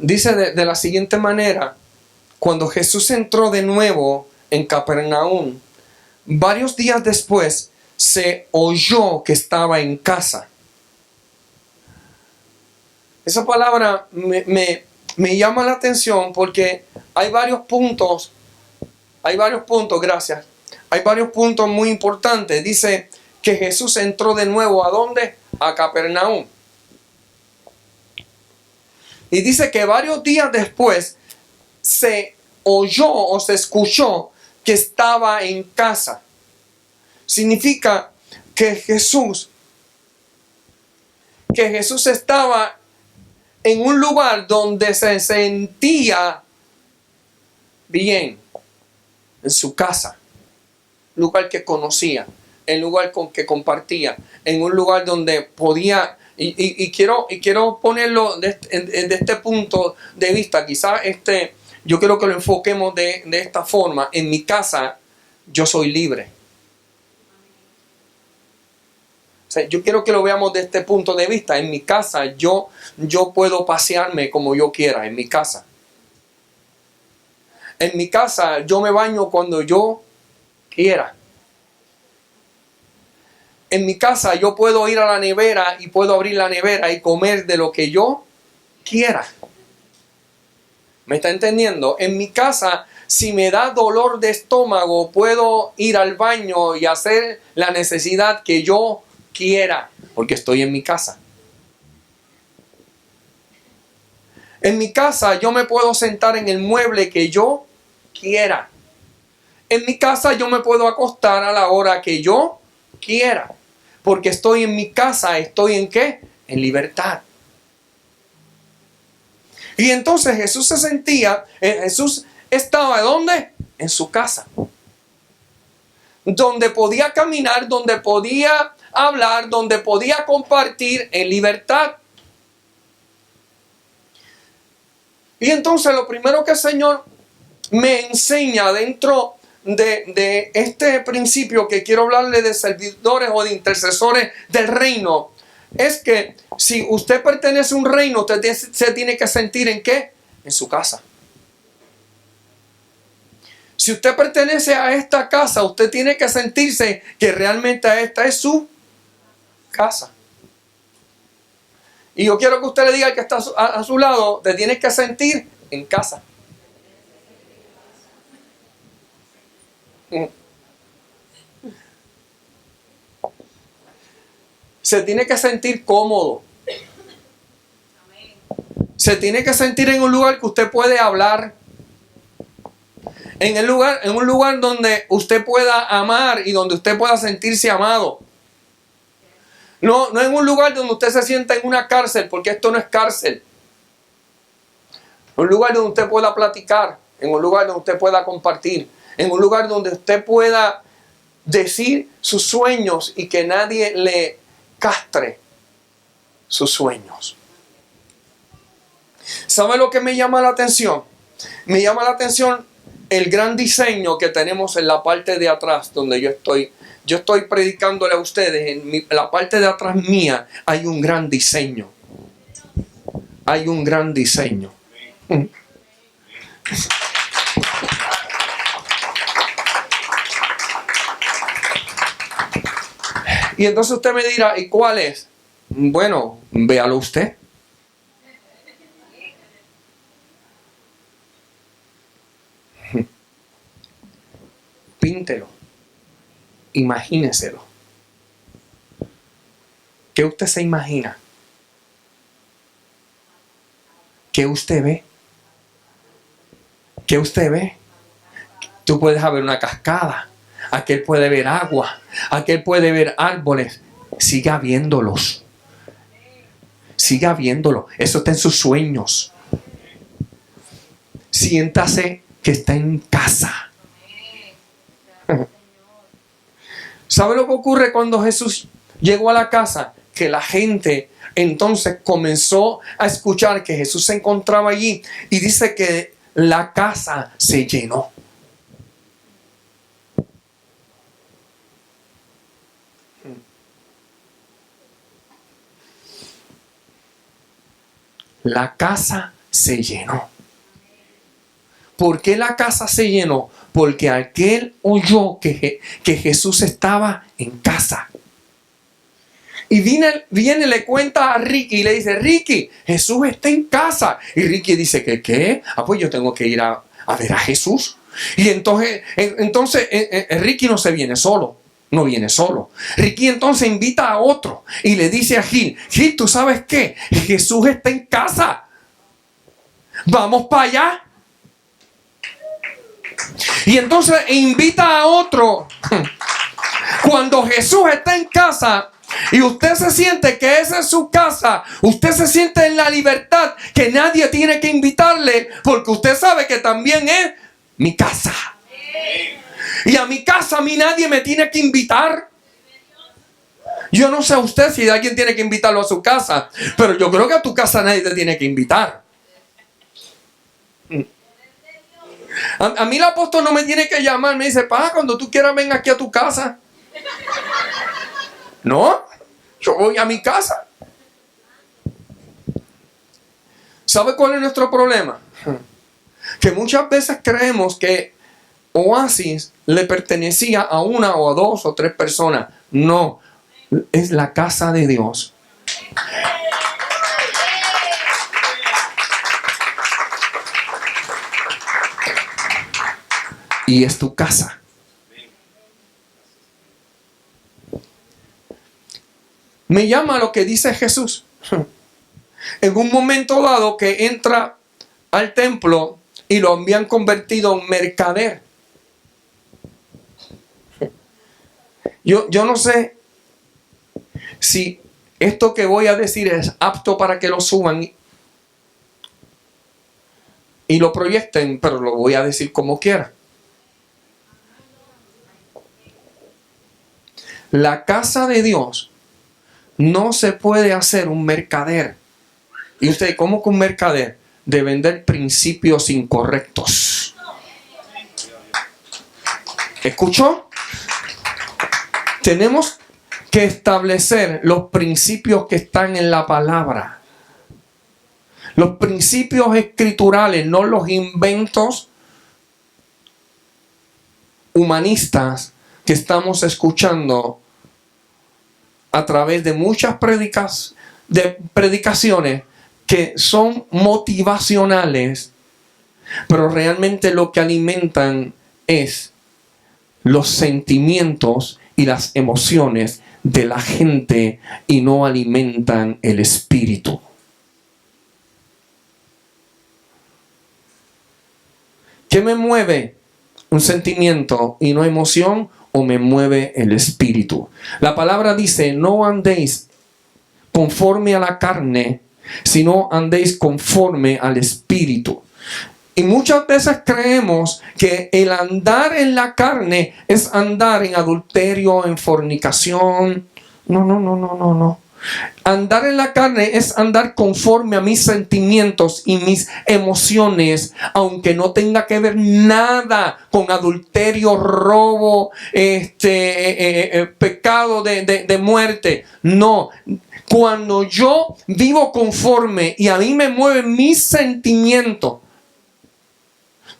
Dice de la siguiente manera: cuando Jesús entró de nuevo en Capernaum, varios días después se oyó que estaba en casa. Esa palabra me llama la atención porque hay varios puntos, gracias. Hay varios puntos muy importantes. Dice que Jesús entró de nuevo, ¿a dónde? A Capernaum. Y dice que varios días después se oyó o se escuchó que estaba en casa. Significa que Jesús estaba en un lugar donde se sentía bien, en su casa, lugar que conocía, en lugar con que compartía, en un lugar donde podía, y quiero ponerlo de este punto de vista. Quizás yo quiero que lo enfoquemos de esta forma. En mi casa yo soy libre. O sea, yo quiero que lo veamos de este punto de vista. En mi casa yo puedo pasearme como yo quiera, en mi casa. En mi casa yo me baño cuando yo quiera. En mi casa yo puedo ir a la nevera y puedo abrir la nevera y comer de lo que yo quiera. ¿Me está entendiendo? En mi casa, si me da dolor de estómago, puedo ir al baño y hacer la necesidad que yo quiera, porque estoy en mi casa. En mi casa yo me puedo sentar en el mueble que yo quiera. En mi casa yo me puedo acostar a la hora que yo quiera, porque estoy en mi casa. ¿Estoy en qué? En libertad. Y entonces Jesús Jesús estaba ¿dónde? En su casa, donde podía caminar, donde podía hablar, donde podía compartir en libertad. Y entonces lo primero que el Señor me enseña dentro de este principio que quiero hablarle de servidores o de intercesores del reino, es que si usted pertenece a un reino, usted se tiene que sentir ¿en qué? En su casa. Si usted pertenece a esta casa, usted tiene que sentirse que realmente esta es su casa. Y yo quiero que usted le diga al que está a su lado, te tienes que sentir en casa. Se tiene que sentir cómodo. Se tiene que sentir en un lugar que usted puede hablar. En un lugar donde usted pueda amar y donde usted pueda sentirse amado. No en un lugar donde usted se sienta en una cárcel, porque esto no es cárcel. Un lugar donde usted pueda platicar, en un lugar donde usted pueda compartir, en un lugar donde usted pueda decir sus sueños y que nadie le castre sus sueños. ¿Sabe lo que me llama la atención? Me llama la atención el gran diseño que tenemos en la parte de atrás donde yo estoy. Yo estoy predicándole a ustedes. En la parte de atrás mía hay un gran diseño. Hay un gran diseño. Y entonces usted me dirá, ¿y cuál es? Bueno, véalo usted. Píntelo. Imagíneselo. ¿Qué usted se imagina? ¿Qué usted ve? ¿Qué usted ve? Tú puedes ver una cascada. Aquel puede ver agua. Aquel puede ver árboles. Siga viéndolos. Siga viéndolo. Eso está en sus sueños. Siéntase que está en casa. ¿Sabe lo que ocurre cuando Jesús llegó a la casa? Que la gente entonces comenzó a escuchar que Jesús se encontraba allí. Y dice que la casa se llenó. La casa se llenó. ¿Por qué la casa se llenó? Porque aquel oyó que Jesús estaba en casa. Y viene y le cuenta a Ricky y le dice, Ricky, Jesús está en casa. Y Ricky dice, ¿qué? Pues yo tengo que ir a ver a Jesús. Y entonces Ricky no se viene solo. No viene solo. Ricky entonces invita a otro y le dice a Gil, ¿tú sabes qué? Jesús está en casa. Vamos para allá. Y entonces invita a otro. Cuando Jesús está en casa y usted se siente que esa es su casa, usted se siente en la libertad que nadie tiene que invitarle, porque usted sabe que también es mi casa. Y a mi casa a mí nadie me tiene que invitar. Yo no sé a usted si alguien tiene que invitarlo a su casa, pero yo creo que a tu casa nadie te tiene que invitar. A mí el apóstol no me tiene que llamar, me dice, cuando tú quieras ven aquí a tu casa. No, yo voy a mi casa. ¿Sabe cuál es nuestro problema? Que muchas veces creemos que Oasis le pertenecía a una o a dos o tres personas. No, es la casa de Dios. Y es tu casa. Me llama lo que dice Jesús. En un momento dado que entra al templo y lo habían convertido en mercader. Yo no sé si esto que voy a decir es apto para que lo suban y lo proyecten, pero lo voy a decir como quiera. La casa de Dios no se puede hacer un mercader. ¿Y usted cómo que un mercader? De vender principios incorrectos. ¿Escuchó? Tenemos que establecer los principios que están en la palabra. Los principios escriturales, no los inventos humanistas que estamos escuchando a través de muchas predicaciones que son motivacionales, pero realmente lo que alimentan es los sentimientos y las emociones de la gente y no alimentan el espíritu. ¿Qué me mueve? ¿Un sentimiento y no emoción? ¿O me mueve el espíritu? La palabra dice, no andéis conforme a la carne, sino andéis conforme al espíritu. Y muchas veces creemos que el andar en la carne es andar en adulterio, en fornicación. No. Andar en la carne es andar conforme a mis sentimientos y mis emociones, aunque no tenga que ver nada con adulterio, robo, pecado de muerte. No. Cuando yo vivo conforme y a mí me mueven mis sentimientos,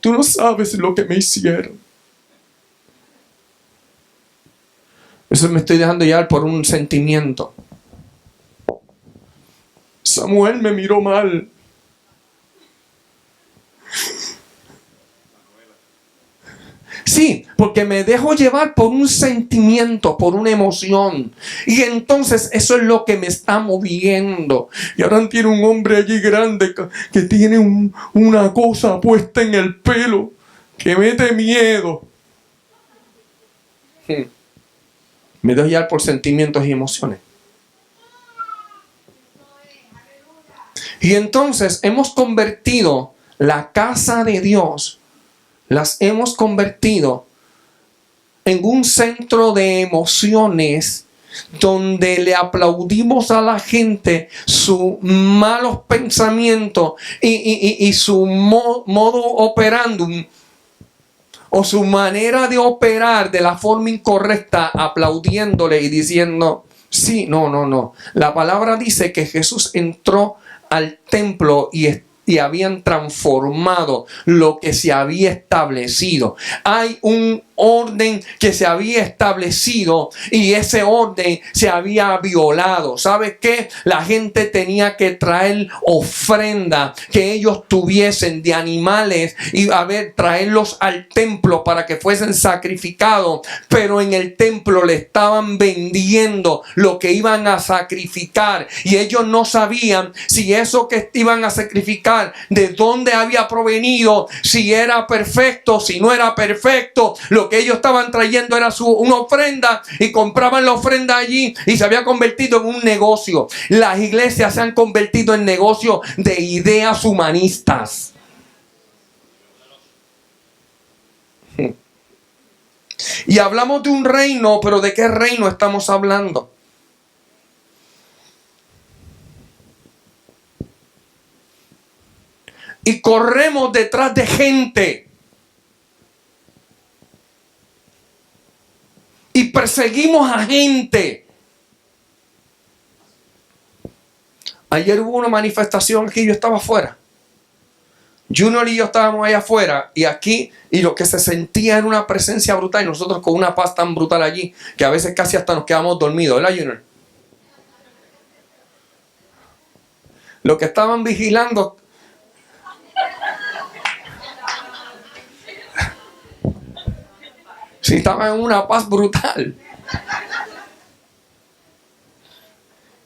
tú no sabes lo que me hicieron. Eso me estoy dejando llevar por un sentimiento. Samuel me miró mal. Sí, porque me dejo llevar por un sentimiento, por una emoción. Y entonces eso es lo que me está moviendo. Y ahora tiene un hombre allí grande que tiene una cosa puesta en el pelo que mete miedo. Me dejo llevar por sentimientos y emociones. Y entonces hemos convertido la casa de Dios, las hemos convertido en un centro de emociones donde le aplaudimos a la gente sus malos pensamientos y su modo operandum o su manera de operar de la forma incorrecta, aplaudiéndole y diciendo, sí, no. La palabra dice que Jesús entró al templo y y habían transformado lo que se había establecido. Hay un orden que se había establecido y ese orden se había violado. ¿Sabes qué? La gente tenía que traer ofrenda que ellos tuviesen de animales y traerlos al templo para que fuesen sacrificados, pero en el templo le estaban vendiendo lo que iban a sacrificar y ellos no sabían si eso que iban a sacrificar, de dónde había provenido, si era perfecto, si no era perfecto. Lo que ellos estaban trayendo era una ofrenda y compraban la ofrenda allí y se había convertido en un negocio. Las iglesias se han convertido en negocios de ideas humanistas. Y hablamos de un reino, pero ¿de qué reino estamos hablando? Y corremos detrás de gente. Y perseguimos a gente. Ayer hubo una manifestación aquí, yo estaba afuera. Junior y yo estábamos allá afuera y aquí, y lo que se sentía era una presencia brutal, y nosotros con una paz tan brutal allí que a veces casi hasta nos quedamos dormidos, ¿verdad, Junior? Los que estaban vigilando sí estaban en una paz brutal.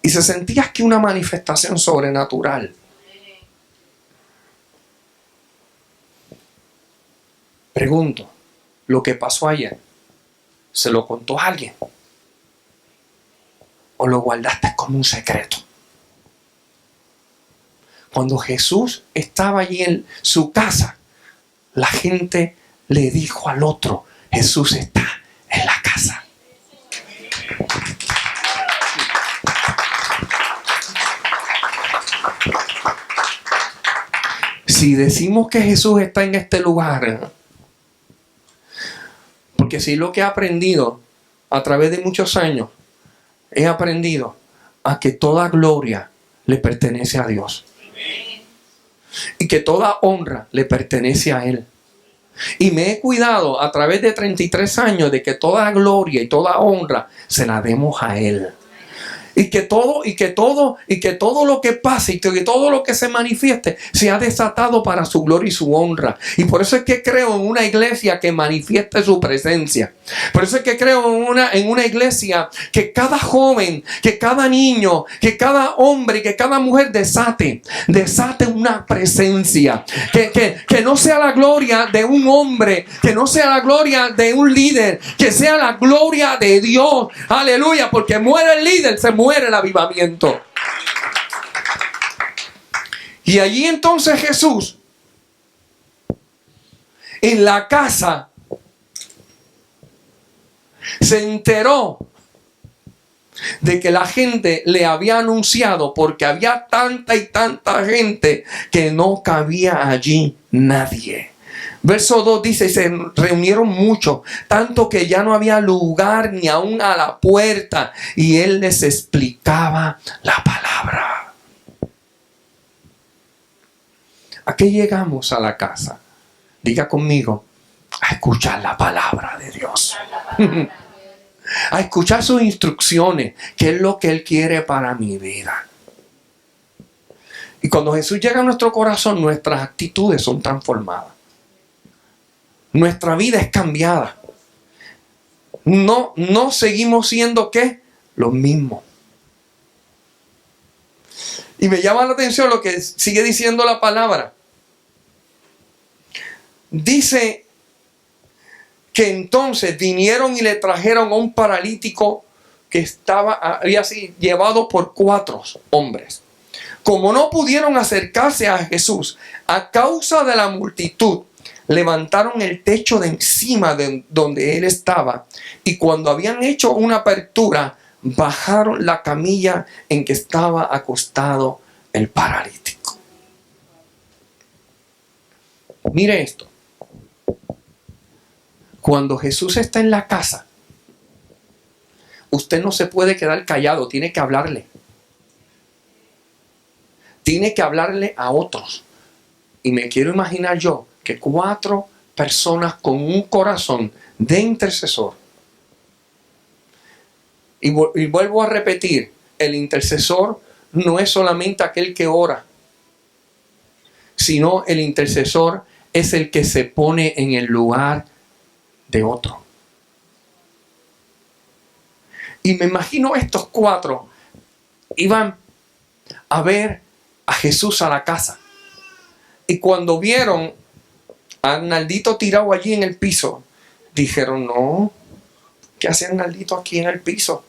Y se sentía aquí una manifestación sobrenatural. Pregunto, ¿lo que pasó ayer se lo contó a alguien? ¿O lo guardaste como un secreto? Cuando Jesús estaba allí en su casa, la gente le dijo al otro: Jesús está en la casa. Si decimos que Jesús está en este lugar, porque si lo que he aprendido a través de muchos años, he aprendido a que toda gloria le pertenece a Dios. Y que toda honra le pertenece a Él. Y me he cuidado a través de 33 años de que toda gloria y toda honra se la demos a Él. Y que todo lo que pase y que todo lo que se manifieste sea desatado para su gloria y su honra. Y por eso es que creo en una iglesia que manifieste su presencia. Por eso es que creo en una iglesia que cada joven, que cada niño, que cada hombre y que cada mujer desate una presencia. Que no sea la gloria de un hombre, que no sea la gloria de un líder, que sea la gloria de Dios. Aleluya, porque muere el líder, se muere el avivamiento. Y allí entonces Jesús, en la casa, se enteró de que la gente le había anunciado, porque había tanta y tanta gente que no cabía allí nadie. Verso 2 dice: se reunieron muchos, tanto que ya no había lugar ni aún a la puerta, y él les explicaba la palabra. ¿A qué llegamos a la casa? Diga conmigo: a escuchar la palabra de Dios. A escuchar sus instrucciones, qué es lo que Él quiere para mi vida. Y cuando Jesús llega a nuestro corazón, nuestras actitudes son transformadas. Nuestra vida es cambiada. No seguimos siendo ¿qué? Los mismos. Y me llama la atención lo que sigue diciendo la palabra. Dice que entonces vinieron y le trajeron a un paralítico que había sido llevado por 4 hombres. Como no pudieron acercarse a Jesús a causa de la multitud, levantaron el techo de encima de donde él estaba, y cuando habían hecho una apertura, bajaron la camilla en que estaba acostado el paralítico. Mire esto. Cuando Jesús está en la casa, usted no se puede quedar callado, tiene que hablarle. Tiene que hablarle a otros. Y me quiero imaginar yo que 4 personas con un corazón de intercesor. Y vuelvo a repetir, el intercesor no es solamente aquel que ora, sino el intercesor es el que se pone en el lugar de otro. Y me imagino estos 4 iban a ver a Jesús a la casa. Y cuando vieron a Arnaldito tirado allí en el piso, dijeron, no, ¿qué hace Arnaldito aquí en el piso?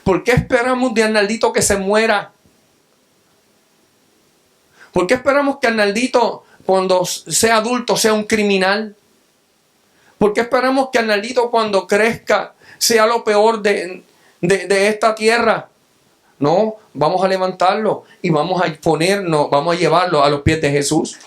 ¿Por qué esperamos de Arnaldito que se muera? ¿Por qué esperamos que Arnaldito, cuando sea adulto, sea un criminal? ¿Por qué esperamos que Arnaldito, cuando crezca, sea lo peor de esta tierra? No, vamos a levantarlo y vamos a vamos a llevarlo a los pies de Jesús.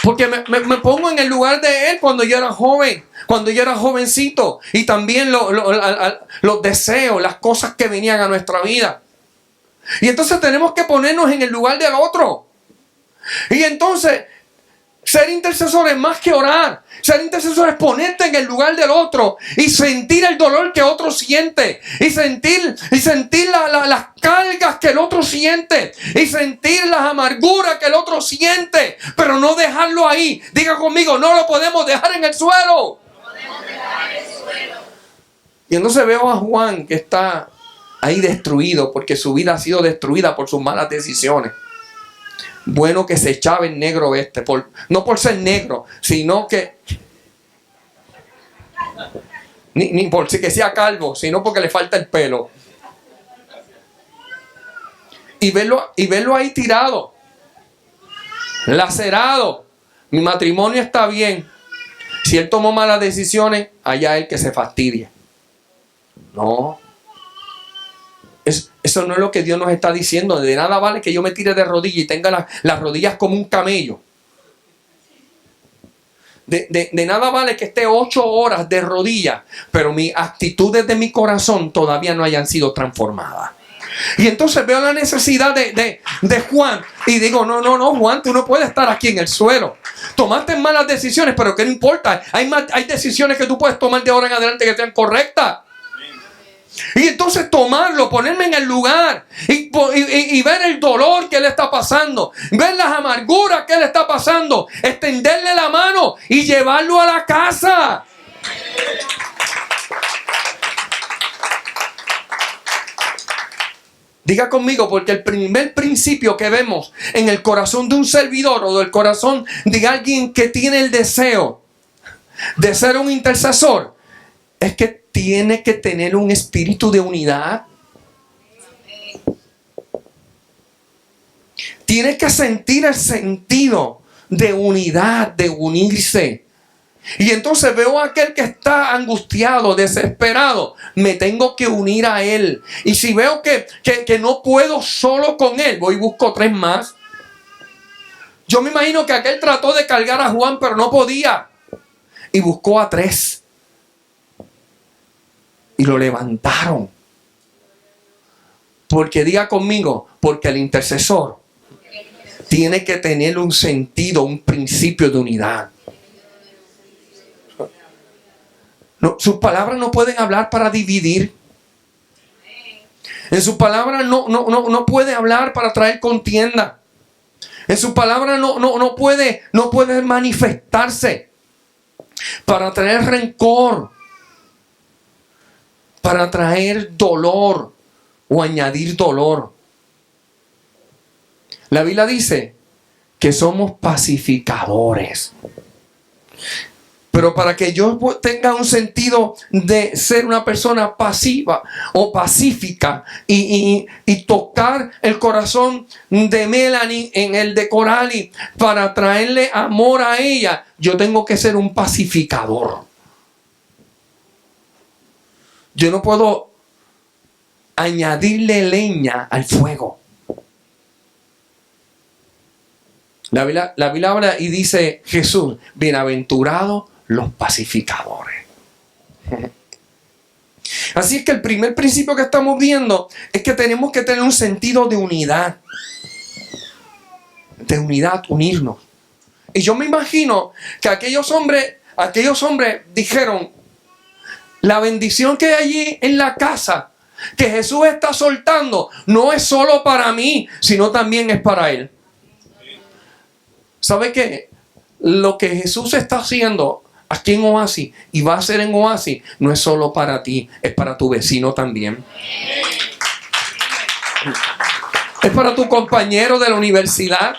Porque me pongo en el lugar de él cuando yo era joven, cuando yo era jovencito, y también los deseos, las cosas que venían a nuestra vida. Y entonces tenemos que ponernos en el lugar del otro. Y entonces, ser intercesor es más que orar. Ser intercesor es ponerte en el lugar del otro y sentir el dolor que otro siente. Y sentir las cargas que el otro siente. Y sentir las amarguras que el otro siente. Pero no dejarlo ahí. Diga conmigo, no lo podemos dejar en el suelo. Y entonces veo a Juan que está ahí destruido porque su vida ha sido destruida por sus malas decisiones. Bueno que se echaba en negro no por ser negro, sino que ni por si que sea calvo, sino porque le falta el pelo. Y verlo ahí tirado, lacerado. Mi matrimonio está bien. Si él tomó malas decisiones, allá él que se fastidie. No. Eso no es lo que Dios nos está diciendo. De nada vale que yo me tire de rodillas y tenga las rodillas como un camello. De nada vale que esté 8 horas de rodillas, pero mis actitudes de mi corazón todavía no hayan sido transformadas. Y entonces veo la necesidad de Juan y digo, no, Juan, tú no puedes estar aquí en el suelo. Tomaste malas decisiones, pero ¿qué no importa? Hay decisiones que tú puedes tomar de ahora en adelante que sean correctas. Y entonces tomarlo, ponerme en el lugar y ver el dolor que le está pasando, ver las amarguras que le está pasando, extenderle la mano y llevarlo a la casa. Diga conmigo, porque el primer principio que vemos en el corazón de un servidor o del corazón de alguien que tiene el deseo de ser un intercesor es que tiene que tener un espíritu de unidad. Tiene que sentir el sentido de unidad, de unirse. Y entonces veo a aquel que está angustiado, desesperado. Me tengo que unir a él. Y si veo que no puedo solo con él, voy y busco 3 más. Yo me imagino que aquel trató de cargar a Juan, pero no podía. Y buscó a 3. Y lo levantaron. Porque diga conmigo, porque el intercesor tiene que tener un sentido, un principio de unidad. No, sus palabras no pueden hablar para dividir. En sus palabras no puede hablar para traer contienda. En sus palabras no puede manifestarse para traer rencor, para traer dolor o añadir dolor. La Biblia dice que somos pacificadores. Pero para que yo tenga un sentido de ser una persona pasiva o pacífica y tocar el corazón de Melanie en el de Coralie para traerle amor a ella, yo tengo que ser un pacificador. Yo no puedo añadirle leña al fuego. La Biblia habla y dice Jesús, bienaventurados los pacificadores. Así es que el primer principio que estamos viendo es que tenemos que tener un sentido de unidad. de unidad, unirnos. Y yo me imagino que aquellos hombres dijeron, la bendición que hay allí en la casa, que Jesús está soltando, no es solo para mí, sino también es para Él. ¿Sabe qué? Lo que Jesús está haciendo aquí en Oasis y va a hacer en Oasis no es solo para ti, es para tu vecino también. Es para tu compañero de la universidad.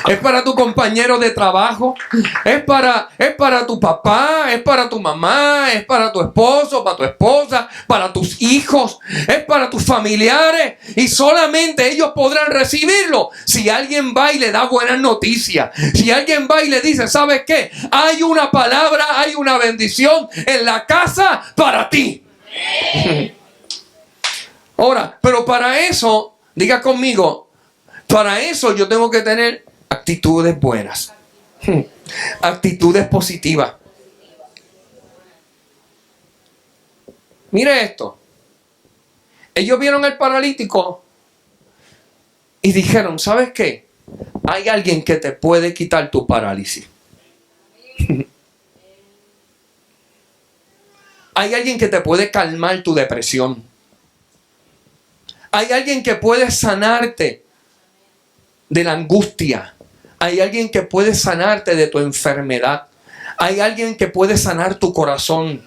Es para tu compañero de trabajo. Es para tu papá. Es para tu mamá. Es para tu esposo, para tu esposa. Para tus hijos. Es para tus familiares. Y solamente ellos podrán recibirlo si alguien va y le da buenas noticias. Si alguien va y le dice, ¿sabes qué? Hay una palabra, hay una bendición en la casa para ti. Ahora, pero para eso, diga conmigo, para eso yo tengo que tener actitudes buenas, actitudes positivas. Mire esto. Ellos vieron al paralítico y dijeron, ¿sabes qué? Hay alguien que te puede quitar tu parálisis. Hay alguien que te puede calmar tu depresión. Hay alguien que puede sanarte de la angustia. Hay alguien que puede sanarte de tu enfermedad. Hay alguien que puede sanar tu corazón.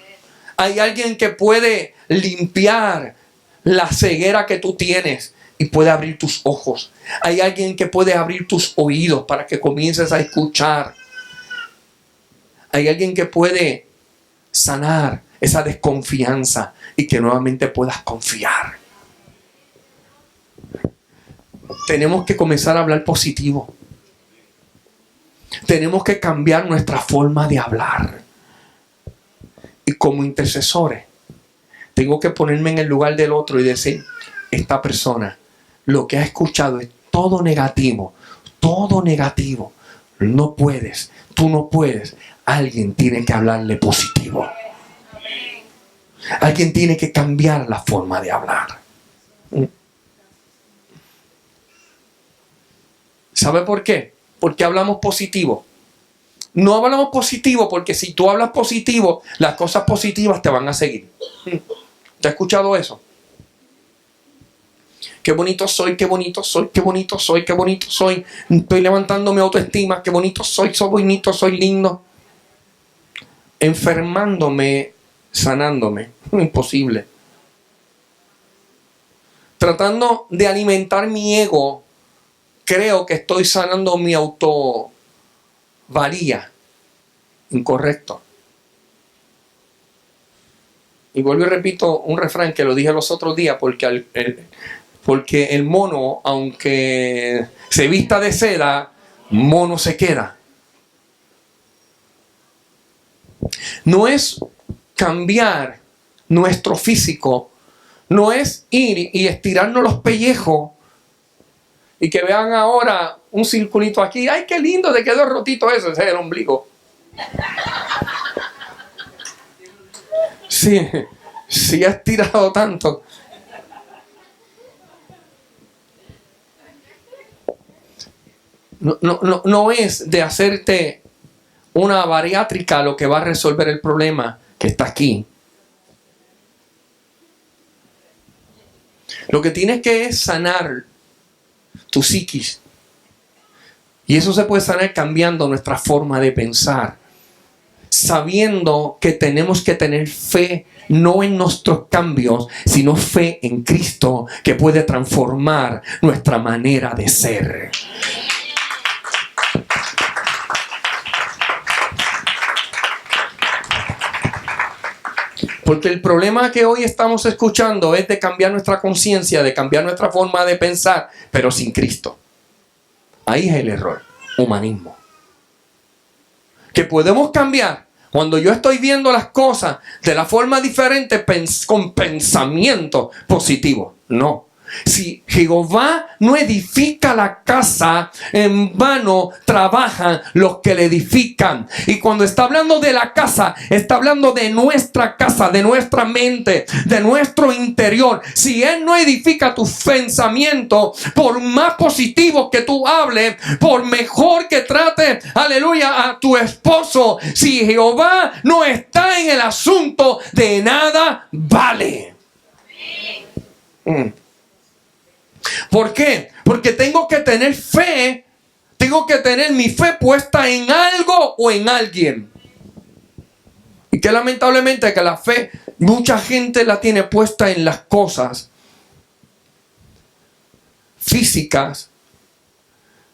Hay alguien que puede limpiar la ceguera que tú tienes y puede abrir tus ojos. Hay alguien que puede abrir tus oídos para que comiences a escuchar. Hay alguien que puede sanar esa desconfianza y que nuevamente puedas confiar. Tenemos que comenzar a hablar positivo. Tenemos que cambiar nuestra forma de hablar. Y como intercesores, tengo que ponerme en el lugar del otro y decir, esta persona, lo que ha escuchado es todo negativo. Todo negativo. No puedes. Tú no puedes. Alguien tiene que hablarle positivo. Alguien tiene que cambiar la forma de hablar. ¿Sabe por qué? Porque hablamos positivo. No hablamos positivo porque si tú hablas positivo, las cosas positivas te van a seguir. ¿Te has escuchado eso? Qué bonito soy, qué bonito soy, qué bonito soy, qué bonito soy. Estoy levantando mi autoestima, qué bonito soy bonito, soy lindo. Enfermándome, sanándome. Imposible. Tratando de alimentar mi ego, creo que estoy sanando mi autovalía. Incorrecto. Y vuelvo y repito un refrán que lo dije los otros días, porque el mono, aunque se vista de seda, mono se queda. No es cambiar nuestro físico, no es ir y estirarnos los pellejos y que vean ahora un circulito aquí. ¡Ay, qué lindo! Te quedó rotito eso. Ese es el ombligo. Sí, sí ha estirado tanto. No es de hacerte una bariátrica lo que va a resolver el problema que está aquí. Lo que tienes que es sanar tu psiquis. Y eso se puede sanar cambiando nuestra forma de pensar. Sabiendo que tenemos que tener fe no en nuestros cambios, sino fe en Cristo que puede transformar nuestra manera de ser. Porque el problema que hoy estamos escuchando es de cambiar nuestra conciencia, de cambiar nuestra forma de pensar, pero sin Cristo. Ahí es el error. Humanismo. Que podemos cambiar cuando yo estoy viendo las cosas de la forma diferente con pensamiento positivo. No. Si Jehová no edifica la casa, en vano trabajan los que la edifican. Y cuando está hablando de la casa, está hablando de nuestra casa, de nuestra mente, de nuestro interior. Si Él no edifica tus pensamientos, por más positivo que tú hables, por mejor que trates, aleluya, a tu esposo, si Jehová no está en el asunto, de nada vale. ¿Por qué? Porque tengo que tener fe, tengo que tener mi fe puesta en algo o en alguien. Y que lamentablemente que la fe, mucha gente la tiene puesta en las cosas físicas,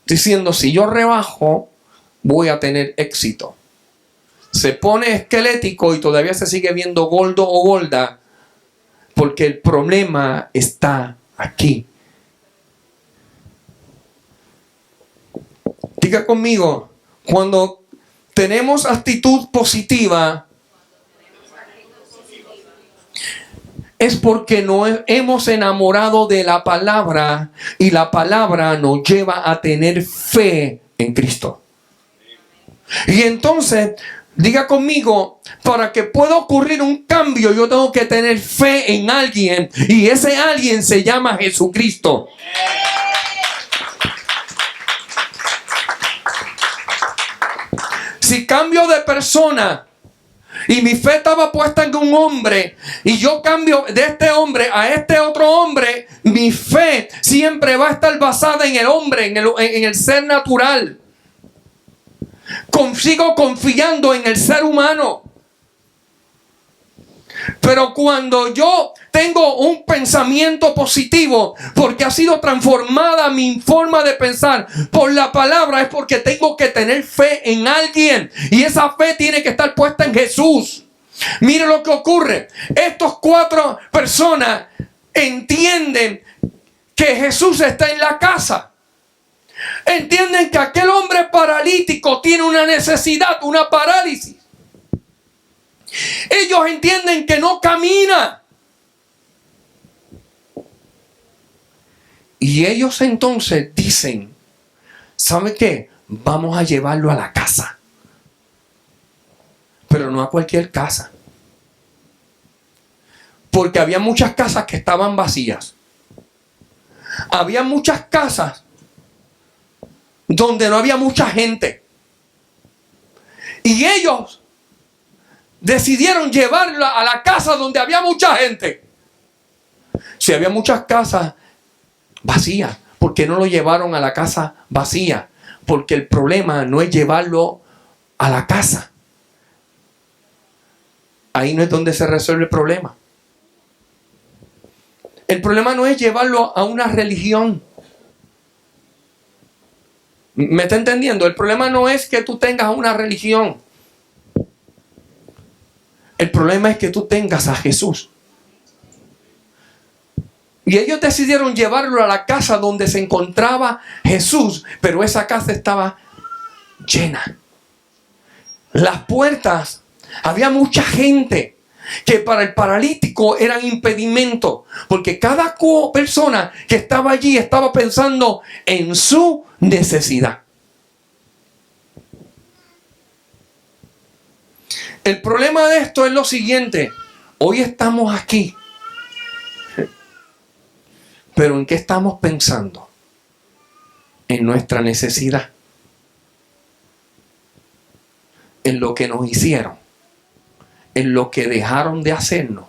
diciendo si yo rebajo voy a tener éxito. Se pone esquelético y todavía se sigue viendo gordo o gorda, porque el problema está aquí. Diga conmigo, cuando tenemos actitud positiva, es porque nos hemos enamorado de la palabra y la palabra nos lleva a tener fe en Cristo. Y entonces, diga conmigo, para que pueda ocurrir un cambio, yo tengo que tener fe en alguien y ese alguien se llama Jesucristo. Si cambio de persona y mi fe estaba puesta en un hombre y yo cambio de este hombre a este otro hombre, mi fe siempre va a estar basada en el hombre, en el ser natural. Sigo confiando en el ser humano. Pero cuando yo tengo un pensamiento positivo, porque ha sido transformada mi forma de pensar por la palabra, es porque tengo que tener fe en alguien. Y esa fe tiene que estar puesta en Jesús. Mire lo que ocurre. Estos 4 personas entienden que Jesús está en la casa. Entienden que aquel hombre paralítico tiene una necesidad, una parálisis. Ellos entienden que no camina. Y ellos entonces dicen, ¿sabe qué? Vamos a llevarlo a la casa. Pero no a cualquier casa. Porque había muchas casas que estaban vacías. Había muchas casas donde no había mucha gente. Y ellos decidieron llevarla a la casa donde había mucha gente. Si había muchas casas vacías, ¿por qué no lo llevaron a la casa vacía? Porque el problema no es llevarlo a la casa. Ahí no es donde se resuelve el problema. El problema no es llevarlo a una religión. ¿Me está entendiendo? El problema no es que tú tengas una religión. El problema es que tú tengas a Jesús. Y ellos decidieron llevarlo a la casa donde se encontraba Jesús, pero esa casa estaba llena. Las puertas, había mucha gente, que para el paralítico eran impedimento, porque cada persona que estaba allí estaba pensando en su necesidad. El problema de esto es lo siguiente. Hoy estamos aquí. Pero ¿en qué estamos pensando? En nuestra necesidad. En lo que nos hicieron. En lo que dejaron de hacernos.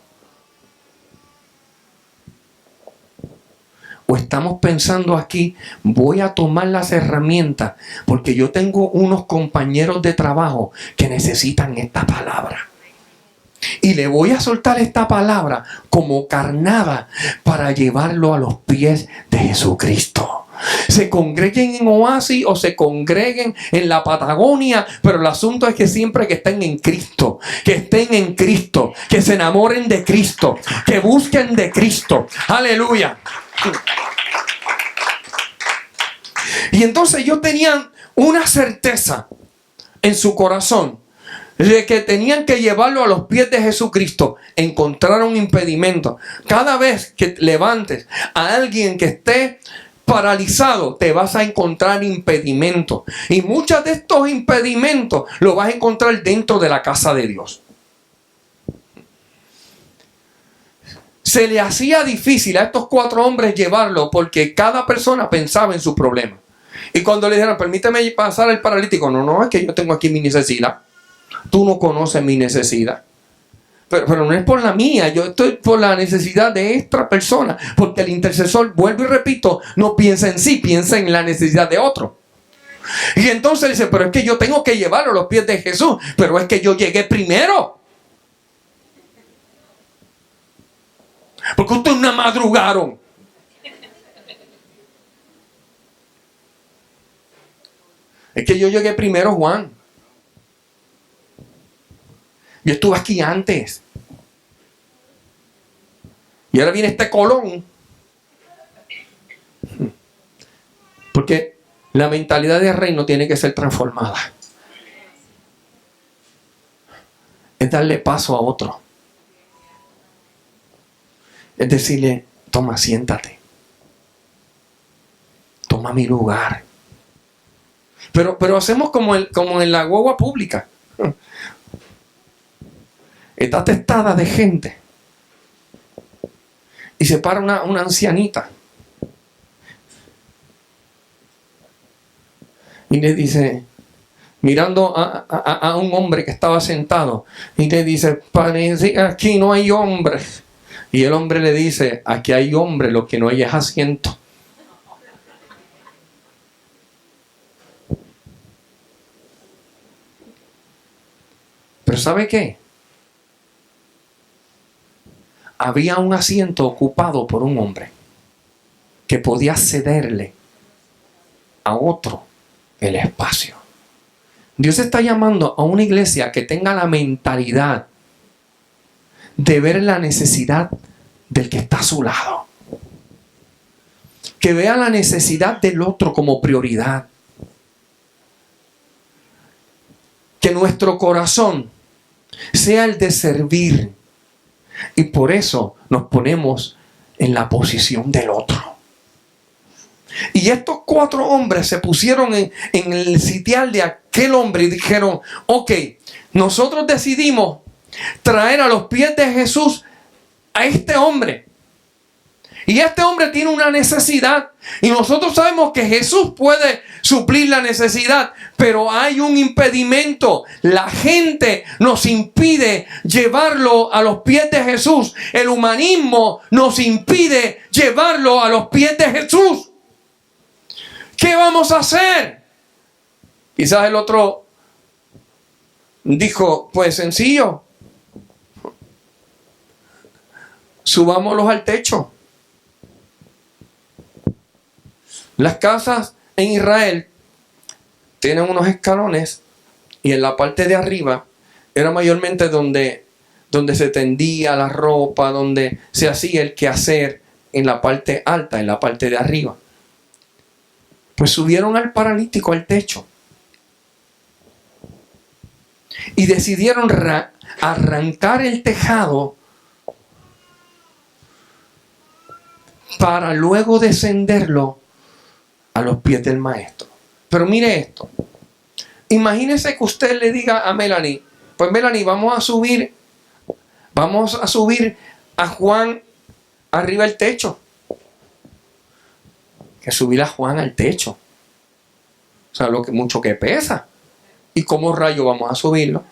O estamos pensando aquí, voy a tomar las herramientas porque yo tengo unos compañeros de trabajo que necesitan esta palabra. Y le voy a soltar esta palabra como carnada para llevarlo a los pies de Jesucristo. Se congreguen en Oasis o se congreguen en la Patagonia, pero el asunto es que siempre que estén en Cristo, que estén en Cristo, que se enamoren de Cristo, que busquen de Cristo. Aleluya. Y entonces ellos tenían una certeza en su corazón de que tenían que llevarlo a los pies de Jesucristo, encontraron impedimento. Cada vez que levantes a alguien que esté paralizado, te vas a encontrar impedimentos. Y muchos de estos impedimentos los vas a encontrar dentro de la casa de Dios. Se le hacía difícil a estos 4 hombres llevarlo porque cada persona pensaba en su problema. Y cuando le dijeron, permíteme pasar al paralítico, no, es que yo tengo aquí mi necesidad. Tú no conoces mi necesidad. Pero no es por la mía, yo estoy por la necesidad de esta persona. Porque el intercesor, vuelvo y repito, no piensa en sí, piensa en la necesidad de otro. Y entonces dice, pero es que yo tengo que llevarlo a los pies de Jesús. Pero es que yo llegué primero. Porque ustedes no madrugaron. Es que yo llegué primero, Juan. Yo estuve aquí antes. Y ahora viene este Colón. Porque la mentalidad del reino tiene que ser transformada. Es darle paso a otro. Es decirle, toma, siéntate. Toma mi lugar. Pero hacemos como en la guagua pública. Está atestada de gente. Y se para una ancianita. Y le dice, mirando a un hombre que estaba sentado, y le dice, parece aquí no hay hombres. Y el hombre le dice, aquí hay hombre, lo que no hay es asiento. Pero ¿sabe qué? Había un asiento ocupado por un hombre que podía cederle a otro el espacio. Dios está llamando a una iglesia que tenga la mentalidad de ver la necesidad del que está a su lado. Que vea la necesidad del otro como prioridad. Que nuestro corazón sea el de servir. Y por eso nos ponemos en la posición del otro. Y estos 4 hombres se pusieron en el sitial de aquel hombre y dijeron, ok, nosotros decidimos traer a los pies de Jesús a este hombre. Y este hombre tiene una necesidad. Y nosotros sabemos que Jesús puede suplir la necesidad. Pero hay un impedimento. La gente nos impide llevarlo a los pies de Jesús. El humanismo nos impide llevarlo a los pies de Jesús. ¿Qué vamos a hacer? Quizás el otro dijo, pues sencillo. Subámoslos al techo. Las casas en Israel tienen unos escalones y en la parte de arriba era mayormente donde se tendía la ropa, donde se hacía el quehacer en la parte alta, en la parte de arriba. Pues subieron al paralítico al techo y decidieron arrancar el tejado para luego descenderlo a los pies del maestro. Pero mire esto. Imagínese que usted le diga a Melanie, pues Melanie, vamos a subir a Juan arriba del techo. Que subir a Juan al techo. O sea, mucho que pesa. ¿Y cómo rayo vamos a subirlo?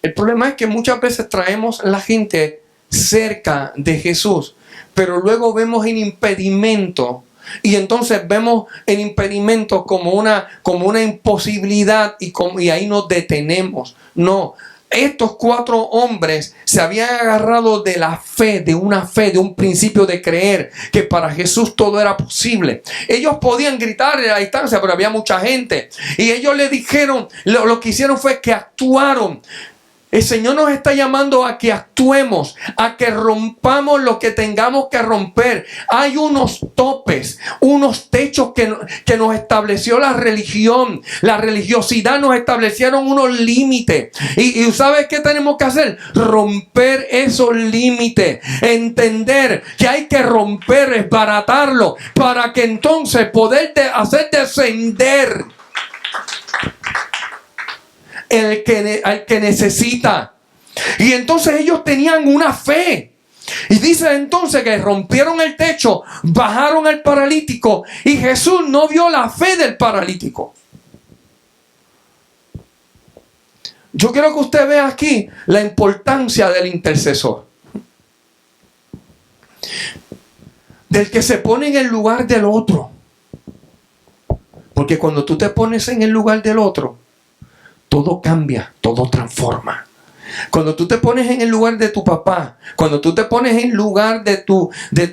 El problema es que muchas veces traemos a la gente cerca de Jesús, pero luego vemos el impedimento y entonces vemos el impedimento como una imposibilidad y ahí nos detenemos. No, estos 4 hombres se habían agarrado de la fe, de un principio de creer que para Jesús todo era posible. Ellos podían gritar a la distancia, pero había mucha gente y ellos le dijeron, lo que hicieron fue que actuaron. El Señor nos está llamando a que actuemos, a que rompamos lo que tengamos que romper. Hay unos topes, unos techos que nos estableció la religión. La religiosidad nos establecieron unos límites. Y ¿sabes qué tenemos que hacer? Romper esos límites. Entender que hay que romper, desbaratarlo, para que entonces poder hacer descender al que necesita. Y entonces ellos tenían una fe. Y dice entonces que rompieron el techo, bajaron al paralítico, y Jesús no vio la fe del paralítico. Yo quiero que usted vea aquí la importancia del intercesor, del que se pone en el lugar del otro. Porque cuando tú te pones en el lugar del otro, todo cambia, todo transforma. Cuando tú te pones en el lugar de tu papá, cuando tú te pones en el lugar de tu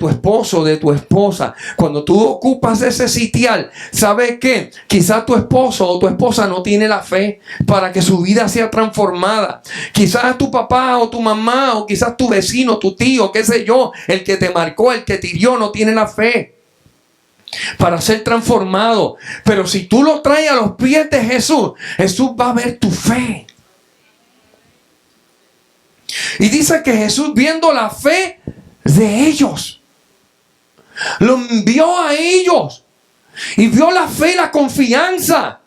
esposo, de tu esposa, cuando tú ocupas ese sitial, ¿sabes qué? Quizás tu esposo o tu esposa no tiene la fe para que su vida sea transformada. Quizás tu papá o tu mamá o quizás tu vecino, tu tío, qué sé yo, el que te marcó, el que te hirió, no tiene la fe para ser transformado. Pero si tú lo traes a los pies de Jesús, Jesús va a ver tu fe. Y dice que Jesús, viendo la fe de ellos, lo envió a ellos y vio la fe y la confianza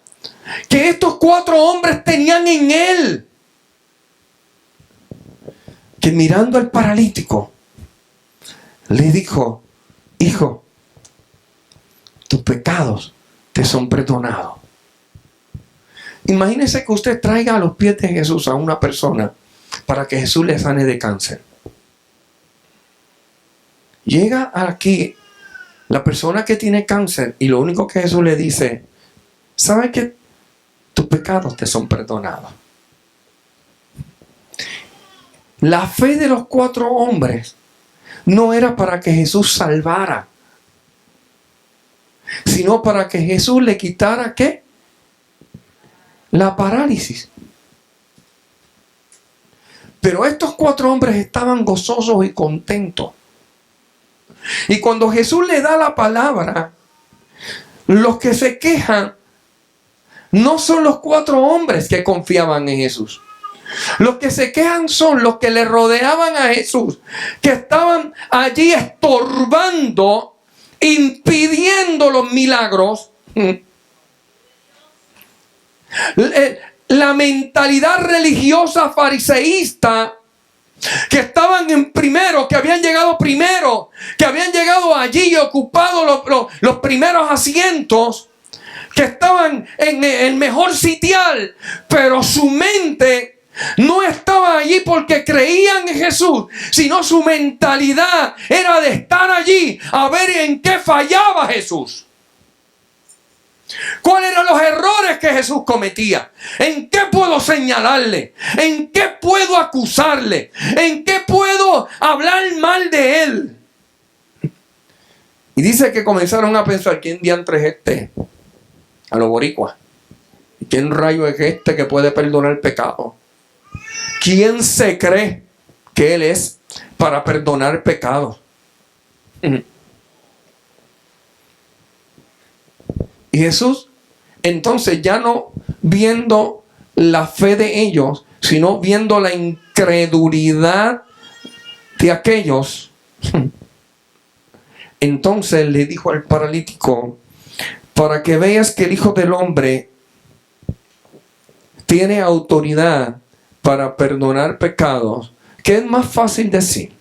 que estos 4 hombres tenían en él, que mirando al paralítico le dijo: hijo, tus pecados te son perdonados. Imagínese que usted traiga a los pies de Jesús a una persona para que Jesús le sane de cáncer. Llega aquí la persona que tiene cáncer y lo único que Jesús le dice: ¿sabes qué? Tus pecados te son perdonados. La fe de los 4 hombres no era para que Jesús salvara, sino para que Jesús le quitara ¿qué? La parálisis. Pero estos 4 hombres estaban gozosos y contentos. Y cuando Jesús le da la palabra, los que se quejan no son los 4 hombres que confiaban en Jesús. Los que se quejan son los que le rodeaban a Jesús, que estaban allí estorbando, impidiendo los milagros. La mentalidad religiosa fariseísta, que estaban en primero, que habían llegado primero, que habían llegado allí y ocupado los primeros asientos, que estaban en el mejor sitial, pero su mente no estaba allí porque creían en Jesús, sino su mentalidad era de estar allí a ver en qué fallaba Jesús. ¿Cuáles eran los errores que Jesús cometía? ¿En qué puedo señalarle? ¿En qué puedo acusarle? ¿En qué puedo hablar mal de él? Y dice que comenzaron a pensar: ¿quién diantre es este? A los boricuas. ¿Quién rayo es este que puede perdonar pecado? ¿Quién se cree que él es para perdonar pecados? Y Jesús, entonces, ya no viendo la fe de ellos, sino viendo la incredulidad de aquellos, entonces le dijo al paralítico: para que veas que el Hijo del Hombre tiene autoridad para perdonar pecados, ¿qué es más fácil decir?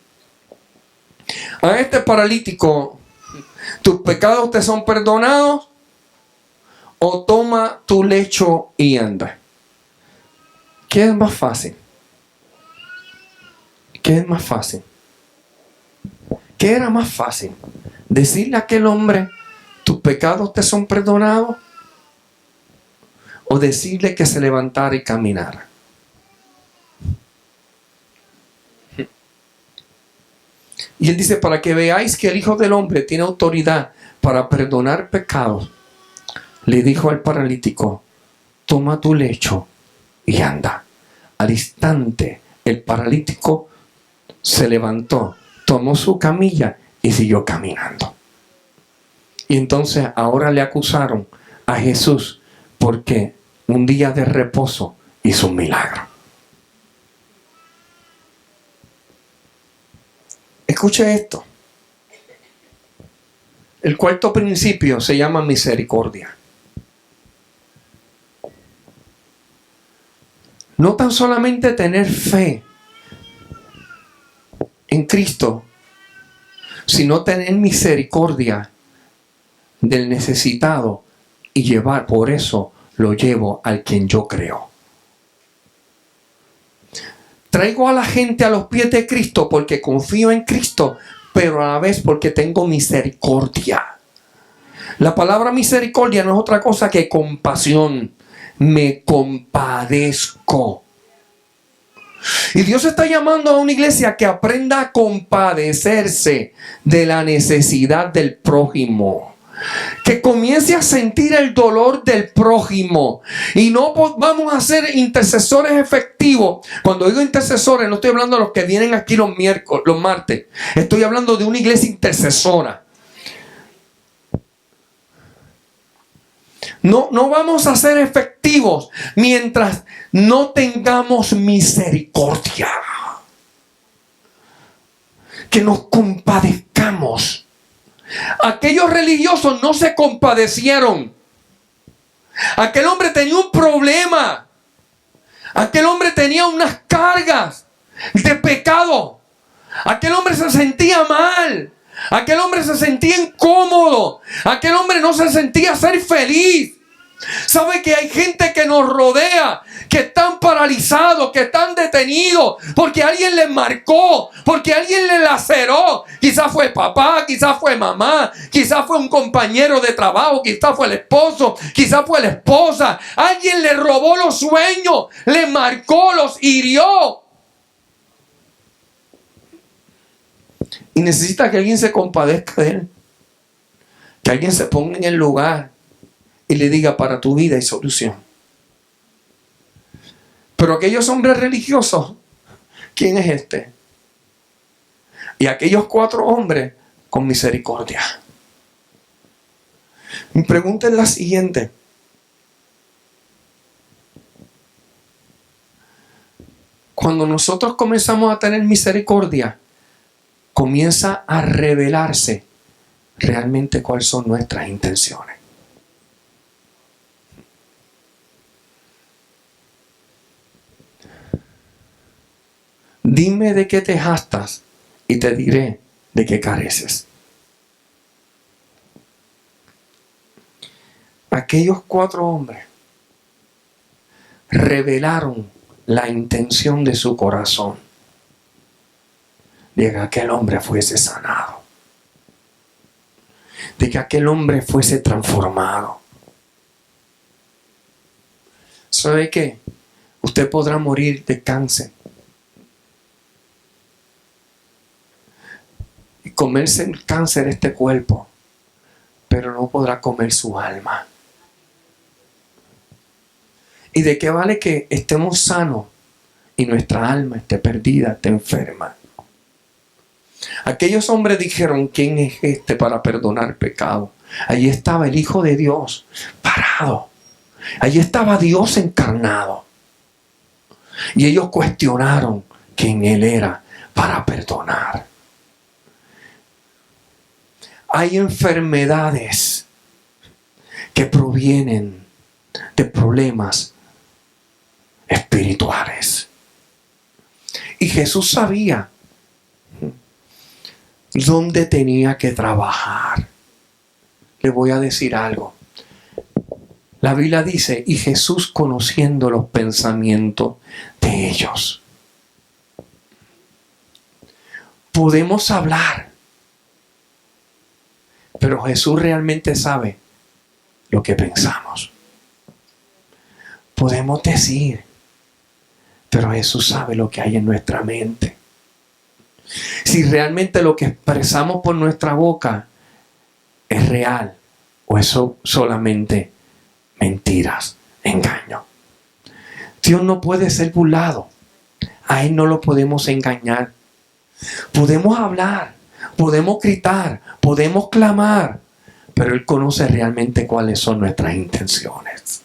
A este paralítico: tus pecados te son perdonados, o toma tu lecho y anda. ¿Qué es más fácil? ¿Qué es más fácil? ¿Qué era más fácil? ¿Decirle a aquel hombre: tus pecados te son perdonados? ¿O decirle que se levantara y caminara? Y él dice: para que veáis que el Hijo del Hombre tiene autoridad para perdonar pecados, le dijo al paralítico: toma tu lecho y anda. Al instante, el paralítico se levantó, tomó su camilla y siguió caminando. Y entonces ahora le acusaron a Jesús porque un día de reposo hizo un milagro. Escuche esto. El cuarto principio se llama misericordia. No tan solamente tener fe en Cristo, sino tener misericordia del necesitado y llevar, por eso lo llevo al quien yo creo. Traigo a la gente a los pies de Cristo porque confío en Cristo, pero a la vez porque tengo misericordia. La palabra misericordia no es otra cosa que compasión. Me compadezco. Y Dios está llamando a una iglesia que aprenda a compadecerse de la necesidad del prójimo. Que comience a sentir el dolor del prójimo. Y no vamos a ser intercesores efectivos. Cuando digo intercesores, no estoy hablando de los que vienen aquí los martes. Estoy hablando de una iglesia intercesora. No vamos a ser efectivos mientras no tengamos misericordia. Que nos compadezcamos. Aquellos religiosos no se compadecieron. Aquel hombre tenía un problema. Aquel hombre tenía unas cargas de pecado. Aquel hombre se sentía mal. Aquel hombre se sentía incómodo. Aquel hombre no se sentía ser feliz. ¿Sabe que hay gente que nos rodea, que están paralizados, que están detenidos, porque alguien les marcó, porque alguien les laceró? Quizás fue papá, quizás fue mamá, quizás fue un compañero de trabajo, quizás fue el esposo, quizás fue la esposa. Alguien le robó los sueños, les marcó, los hirió. Y necesita que alguien se compadezca de él. Que alguien se ponga en el lugar y le diga: para tu vida hay solución. Pero aquellos hombres religiosos, ¿quién es este? Y aquellos 4 hombres con misericordia. Mi pregunta es la siguiente. Cuando nosotros comenzamos a tener misericordia, comienza a revelarse realmente cuáles son nuestras intenciones. Dime de qué te jactas y te diré de qué careces. Aquellos 4 hombres revelaron la intención de su corazón, de que aquel hombre fuese sanado, de que aquel hombre fuese transformado. ¿Sabe qué? Usted podrá morir de cáncer y comerse el cáncer este cuerpo, pero no podrá comer su alma. ¿Y de qué vale que estemos sanos y nuestra alma esté perdida, esté enferma? Aquellos hombres dijeron: ¿quién es este para perdonar pecado? Allí estaba el Hijo de Dios parado. Allí estaba Dios encarnado. Y ellos cuestionaron quién Él era para perdonar. Hay enfermedades que provienen de problemas espirituales. Y Jesús sabía dónde tenía que trabajar. Le voy a decir algo. La Biblia dice: y Jesús, conociendo los pensamientos de ellos. Podemos hablar, pero Jesús realmente sabe lo que pensamos. Podemos decir, pero Jesús sabe lo que hay en nuestra mente. Si realmente lo que expresamos por nuestra boca es real o es solamente mentiras, engaño. Si Dios no puede ser burlado. A Él no lo podemos engañar. Podemos hablar, podemos gritar, podemos clamar, pero Él conoce realmente cuáles son nuestras intenciones.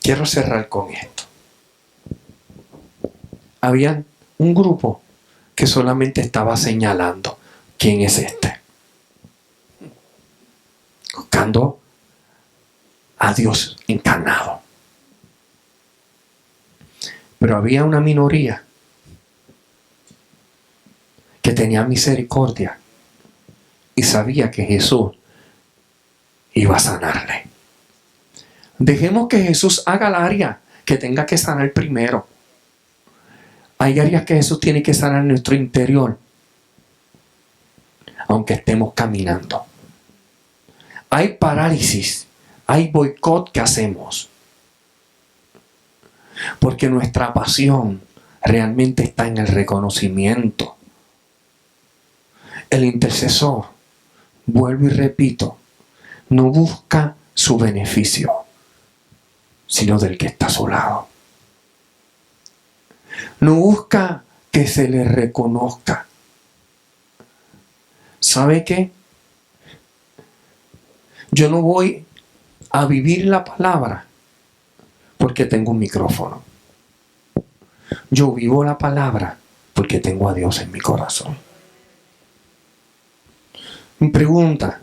Quiero cerrar con esto. Había un grupo que solamente estaba señalando quién es este. Buscando a Dios encarnado. Pero había una minoría que tenía misericordia y sabía que Jesús iba a sanarle. Dejemos que Jesús haga el área que tenga que sanar primero. Hay áreas que Jesús tiene que sanar en nuestro interior, aunque estemos caminando. Hay parálisis, hay boicot que hacemos, porque nuestra pasión realmente está en el reconocimiento. El intercesor, vuelvo y repito, no busca su beneficio, sino del que está a su lado. No busca que se le reconozca. ¿Sabe qué? Yo no voy a vivir la palabra porque tengo un micrófono. Yo vivo la palabra porque tengo a Dios en mi corazón. Mi pregunta,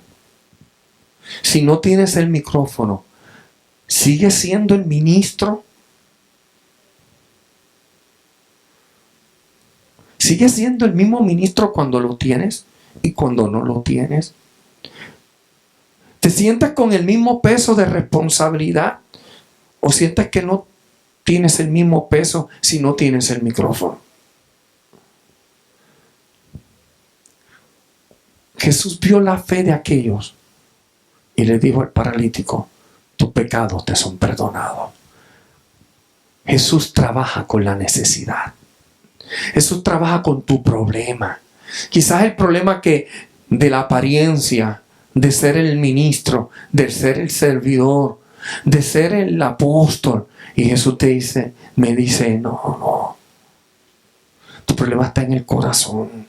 si no tienes el micrófono, ¿sigues siendo el ministro? ¿Sigues siendo el mismo ministro cuando lo tienes y cuando no lo tienes? ¿Te sientes con el mismo peso de responsabilidad? ¿O sientes que no tienes el mismo peso si no tienes el micrófono? Jesús vio la fe de aquellos y le dijo al paralítico: tus pecados te son perdonados. Jesús trabaja con la necesidad. Jesús trabaja con tu problema. Quizás el problema que de la apariencia, de ser el ministro, de ser el servidor, de ser el apóstol. Y Jesús te dice, me dice, no. Tu problema está en el corazón.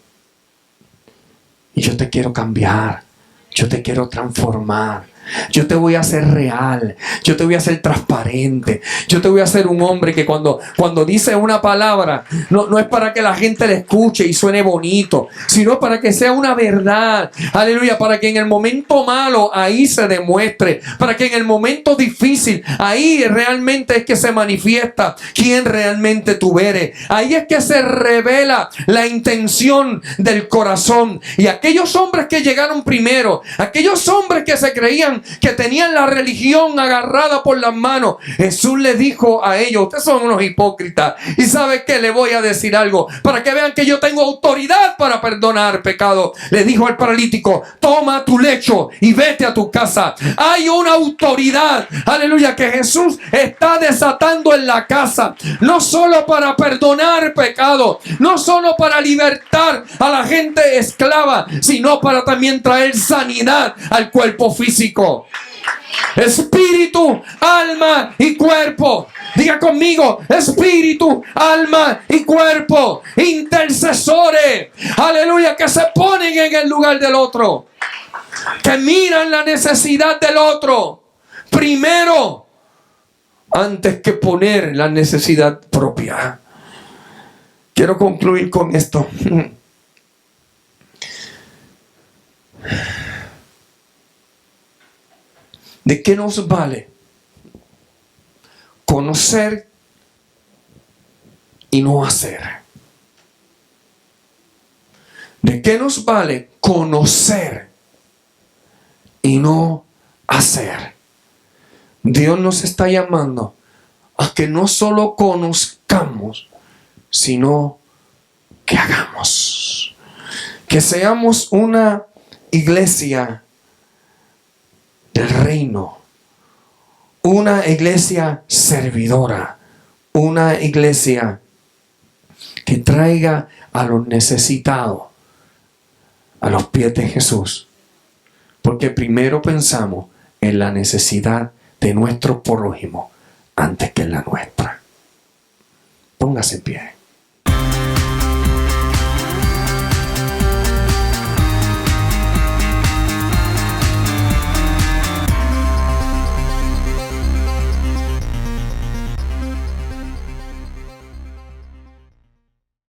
Y yo te quiero cambiar. Yo te quiero transformar. Yo te voy a hacer real. Yo te voy a hacer transparente. Yo te voy a hacer un hombre que cuando dice una palabra, no es para que la gente la escuche y suene bonito, sino para que sea una verdad. Aleluya. Para que en el momento malo ahí se demuestre. Para que en el momento difícil ahí realmente es que se manifiesta quién realmente tú eres. Ahí es que se revela la intención del corazón. Y aquellos hombres que llegaron primero, aquellos hombres que se creían que tenían la religión agarrada por las manos, Jesús les dijo a ellos: ustedes son unos hipócritas. Y ¿sabe qué? Le voy a decir algo para que vean que yo tengo autoridad para perdonar pecado. Le dijo al paralítico: toma tu lecho y vete a tu casa. Hay una autoridad, aleluya, que Jesús está desatando en la casa, no solo para perdonar pecado, no solo para libertar a la gente esclava, sino para también traer sanidad al cuerpo físico. Espíritu, alma y cuerpo. Diga conmigo: espíritu, alma y cuerpo. Intercesores, aleluya, que se ponen en el lugar del otro, que miran la necesidad del otro primero antes que poner la necesidad propia. Quiero concluir con esto. ¿De qué nos vale conocer y no hacer? ¿De qué nos vale conocer y no hacer? Dios nos está llamando a que no solo conozcamos, sino que hagamos. Que seamos una iglesia del reino, una iglesia servidora, una iglesia que traiga a los necesitados a los pies de Jesús, porque primero pensamos en la necesidad de nuestro prójimo antes que en la nuestra. Póngase en pie.